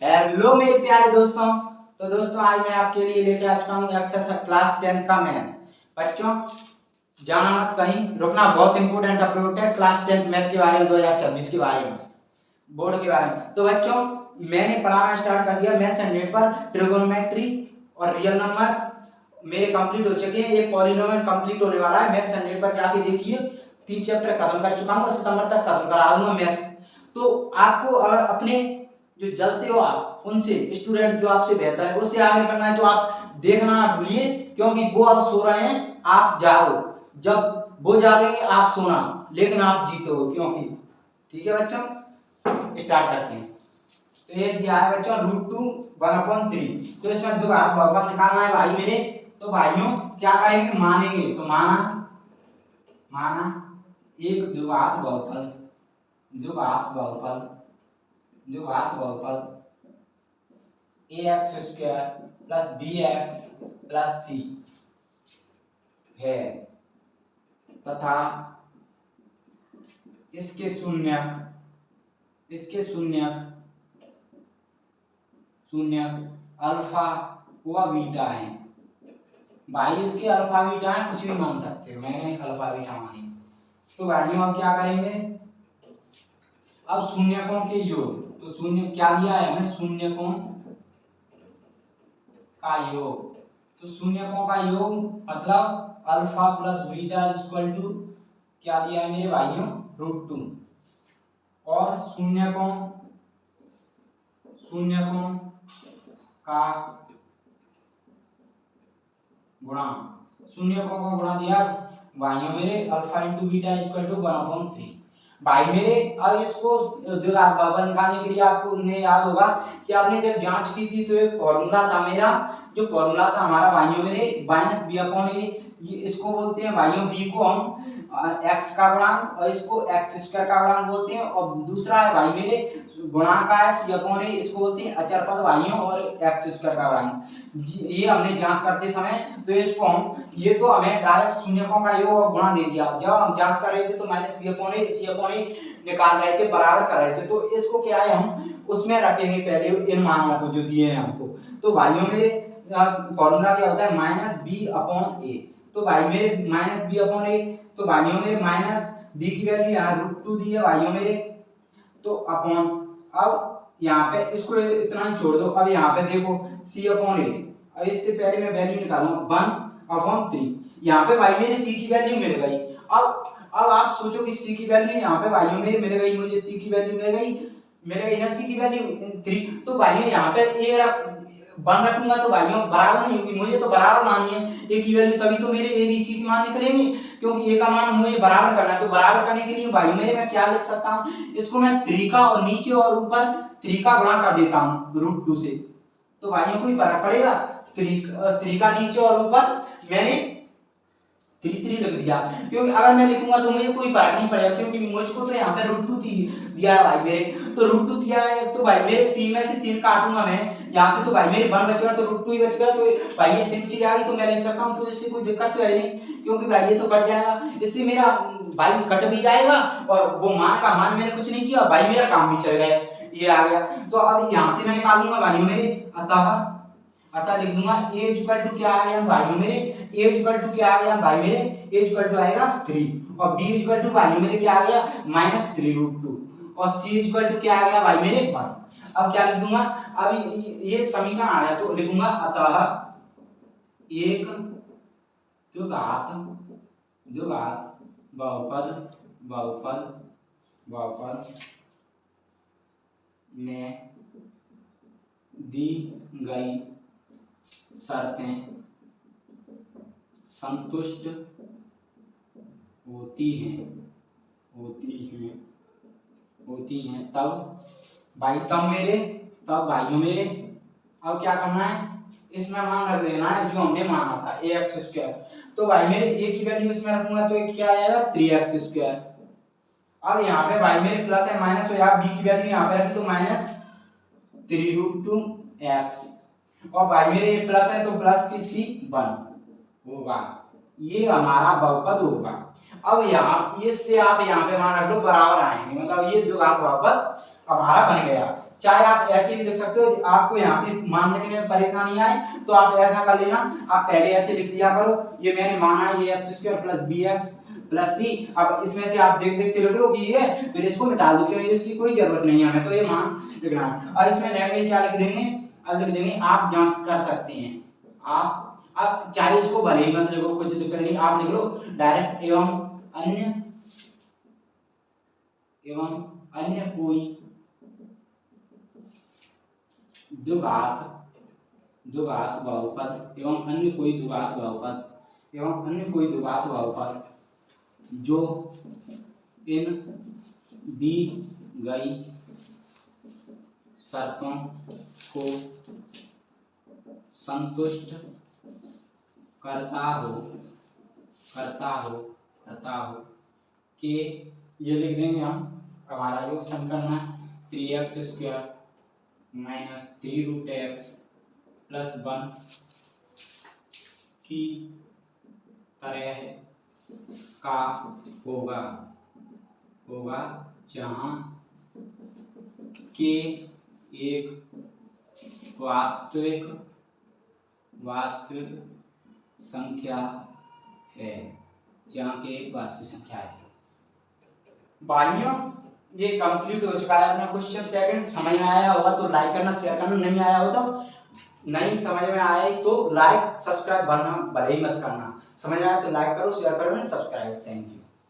Hello मेरे प्यारे दोस्तों। तो दोस्तों आज मैं आपके लिए लेके आ चुका हूँ एक्सरसाइज क्लास 10 का मैथ। बच्चों जाना मत कहीं, रुकना, बहुत इंपॉर्टेंट अपडेट है क्लास 10 मैथ के बारे में, 2026 के बारे में, बोर्ड के बारे में। तो बच्चों मैंने पढ़ाना स्टार्ट कर दिया मैथ्स एंड डेट पर। ट्रिगोनोमेट्री और रियल नंबर्स मेरे कंप्लीट हो चुके हैं, ये पॉलिनोमियल कंप्लीट होने वाला है। मैथ्स एंड डेट पर जाके देखिए, 3 चैप्टर खत्म कर चुका हूँ, सितंबर तक खत्म करा दूंगा मैथ। तो आपको अगर अपने जो जलते हो आप उनसे, स्टूडेंट जो आपसे बेहतर है उससे आगे करना है, तो आप देखना ना भूलिए, क्योंकि वो अब सो रहे हैं, आप जाओ। जब वो जागेंगे आप सोना, लेकिन आप जीते हो, क्योंकि ठीक है बच्चों। स्टार्ट करते हैं। तो ये दिया है बच्चों √2 1/3। तो इसमें दो घात बहुपद निकालना है भाई मेरे। तो भाइयों क्या करेंगे, मानेंगे तो माना, माना एक द्विघात बहुपद, द्विघात बहुपद, द्विघात बहुपद ax² plus bx plus c है, तथा इसके शून्यक, इसके शून्यक, शून्यक अल्फा व बीटा है। भाई इसके अल्फा बीटा है, कुछ भी मान सकते हो, मैंने अल्फा बीटा मानी। तो भाइयों अब क्या करेंगे, अब शून्यकों के योग। तो शून्य क्या दिया है हमें, शून्यकों का योग। तो शून्यकों का योग मतलब alpha plus beta equal to क्या दिया है मेरे भाइयों, √2। और शून्यकों, शून्यकों का गुणा, शून्यकों का गुणा दिया भाइयों मेरे alpha into beta equal to 1/3। भाई मेरे अब इसको द्विघात बहुपद निकालने के लिए आपको ने याद होगा कि आपने जब जांच की थी तो एक फॉर्मूला था मेरा, जो फॉर्मूला था हमारा भाइयों मेरे -b/a। ये इसको बोलते हैं भाइयों, b को हम x का गुणांक और इसको x² का गुणांक बोलते हैं, और दूसरा है भाई मेरे गुणांक है c/a, इसको बोलते हैं अचर पद भाइयों, और x² का गुणांक। ये हमने जांच करते समय तो इसको हम, ये तो हमें डायरेक्ट शून्यकों का योग और गुणा दे दिया। जब हम जांच कर रहे थे तो -b/a c/a निकाल रहे थे, बराबर कर रहे थे, तो इसको क्या है हम उसमें रखेंगे पहले इन मानों को जो दिए हैं हमको। तो भाइयों मेरे फॉर्मूला क्या होता है, -b/a। तो भाई मेरे -b/a, तो भाइयों मेरे माइनस b की वैल्यू यहाँ √2 दी है भाइयों मेरे, तो अपॉन, अब यहाँ पे इसको इतना ही छोड़ दो। अब यहाँ पे देखो c/a, अब इससे पहले मैं वैल्यू निकालूंगा 1/3। यहाँ पे भाई मेरे c की वैल्यू मिल गई। अब आप सोचो कि c की वैल्यू यहाँ पे भाइयों मेरे मिल गई, मुझे c की वैल्यू मिल गई ना, c की वैल्यू 3। तो भाइयों यहाँ पे a 1 रखूंगा तो भाइयों बराबर नहीं होगी, मुझे तो बराबर माननी है a की वैल्यू, तभी तो मेरे a b c के मान निकलेंगे, क्योंकि a का मान मुझे बराबर करना है। तो बराबर करने के लिए भाई मेरे मैं क्या लिख सकता हूँ, इसको मैं 3 का और नीचे और ऊपर 3 का गुणा कर देता हूँ √2 से। तो भाइयों कोई फर्क पड़ेगा, 3 का नीचे और ऊपर मैंने 3 लिख दिया, क्योंकि अगर मैं लिखूंगा तो मुझे कोई फर्क नहीं पड़ेगा, क्योंकि मुझको तो यहाँ पे √2 दिया है भाई मेरे। तो √2 दिया है तो भाई मेरे 3 में से 3 काटूंगा मैं यहाँ से, तो भाई मेरे 1 बचेगा, तो √2 ही बचेगा। तो भाई ये सिंपल चीज आ गई, तो मैं लिख सकता हूँ, तो इससे कोई दिक्कत तो है नहीं, क्योंकि भाई ये तो कट जाएगा, इससे मेरा भाई कट भी जाएगा, और वो मान का मान मैंने कुछ नहीं किया, भाई मेरा काम भी चल गया, ये आ गया। तो अब यहाँ से मैं निकालूंगा भाई मेरे, अतः लिख दूंगा a इक्वल टू क्या आ गया भाई मेरे, a इक्वल टू क्या आ गया भाई मेरे, a इक्वल टू आएगा 3, और b इक्वल टू भाई मेरे क्या आ गया -3√2, और c इक्वल टू क्या आ गया भाई मेरे 1। अब क्या लिख दूंगा, अब ये समीकरण आ गया, तो लिखूंगा अतः एक द्विघात, द्विघात बहुपद, बहुपद, बहुपद में दी गई शर्तें संतुष्ट होती हैं, होती हैं तब भाई, तब भाइयों मेरे अब क्या करना है, इसमें मान रख देना है जो हमने माना था ax²। तो भाई मेरे a की वैल्यू इसमें रखूंगा तो क्या आएगा 3x²। अब यहाँ पे भाई मेरे प्लस है माइनस हो, यहाँ b की वैल्यू यहाँ पे रखी तो -3√2x, और भाई मेरे ये प्लस है तो प्लस की c1 होगा, ये हमारा बहुपद होगा। अब यहाँ इससे आप यहाँ पे मान रख लो बराबर आएंगे, मतलब ये द्विघात बहुपद हमारा बन गया। चाहे आप ऐसे भी लिख सकते हो, आपको यहाँ से मान लिखने में परेशानी आए तो आप ऐसा कर लेना, आप पहले ऐसे लिख दिया करो, ये मैंने माना ये x² प्लस bx प्लस सी। अब इसमें से आप देख देख के लिख लो कि ये, फिर इसको मिटा दो, क्यों इसकी कोई जरूरत नहीं है हमें, तो ये मान लिखना है। और इसमें नेगेटिव क्या लिख देंगे, अब लिख देंगे, आप जांच कर सकते हैं, आप चाहे इसको भले ही मत लिखो, कुछ दिक्कत नहीं, आप लिख लो डायरेक्ट एवं अन्य कोई द्विघात बहुपद एवं अन्य कोई द्विघात बहुपद जो इन दी गई शर्तों को संतुष्ट करता हो कि ये लिख देंगे हम, हमारा जो समीकरण है 3x² माइनस 3√x प्लस 1 की तरह का होगा जहाँ के एक वास्तविक संख्या है, जहाँ के एक वास्तविक संख्या है। भाइयों ये कंप्लीट हो चुका है अपना क्वेश्चन सेकंड। समझ में आया होगा तो लाइक करना, शेयर करना, नहीं आया हो तो नहीं समझ में आए तो लाइक सब्सक्राइब भले ही मत करना, समझ में आया तो लाइक करो, शेयर करो, सब्सक्राइब। Thank you.